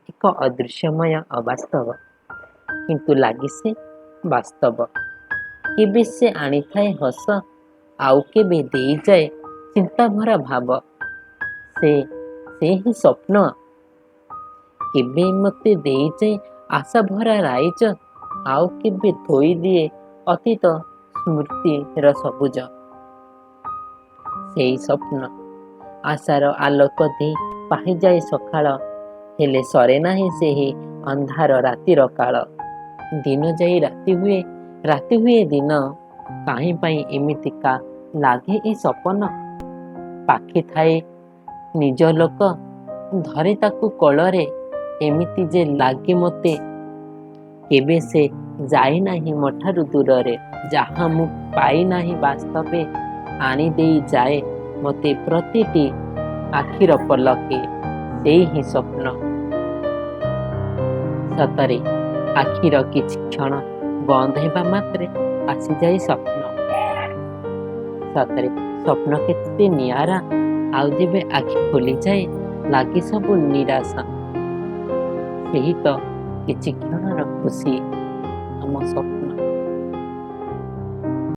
ଏକ ଅଦୃଶ୍ୟମୟ ଅବାସ୍ତବ, କିନ୍ତୁ ଲାଗେ ସେ ବାସ୍ତବ। କେବେ ସେ ଆଣିଥାଏ ହସ, ଆଉ କେବେ ଦେଇଯାଏ ଚିନ୍ତାଭରା ଭାବ। ସେ ହିଁ ସ୍ୱପ୍ନ। କେବେ ମୋତେ ଦେଇଯାଏ ଆଶା ଭରା ରାଇଜ, ଆଉ କେବେ ଥୋଇଦିଏ ଅତୀତ ସ୍ମୃତିର ସବୁଜ। ସେଇ ସ୍ୱପ୍ନ ଆଶାର ଆଲୋକ ଦେଇ ପାହିଯାଏ ସକାଳ, ହେଲେ ସରେ ନାହିଁ ସେହି ଅନ୍ଧାର ରାତିର କାଳ। ଦିନ ଯାଇ ରାତି ହୁଏ ଦିନ, କାହିଁ ପାଇଁ ଏମିତିକା ଲାଗେ ଏ ସପନ। ପାଖେ ଥାଏ ନିଜ ଲୋକ, ଧରେ ତାକୁ କୋଳରେ, ଏମିତି ଯେ ଲାଗେ ମୋତେ କେବେ ସେ ଯାଇନାହିଁ ମୋଠାରୁ ଦୂରରେ। ଯାହା ମୁଁ ପାଇନାହିଁ ବାସ୍ତବେ, ଆଣିଦେଇ ଯାଏ ମୋତେ ପ୍ରତିଟି ଆଖିର ପଲକେ ସେଇ ହିଁ ସ୍ୱପ୍ନ। ସତରେ ଆଖିର କିଛି କ୍ଷଣ ବନ୍ଦ ହେବା ମାତ୍ରେ ଆସିଯାଏ ସ୍ୱପ୍ନ। ସତରେ ସ୍ୱପ୍ନ କେତେ ନିଆରା, ଆଉ ଯେବେ ଆଖି ଖୋଲିଯାଏ ଲାଗେ ସବୁ ନିରାଶା। ସେହି ତ କିଛି କ୍ଷଣର ଖୁସି, ଆମ ସ୍ୱପ୍ନ।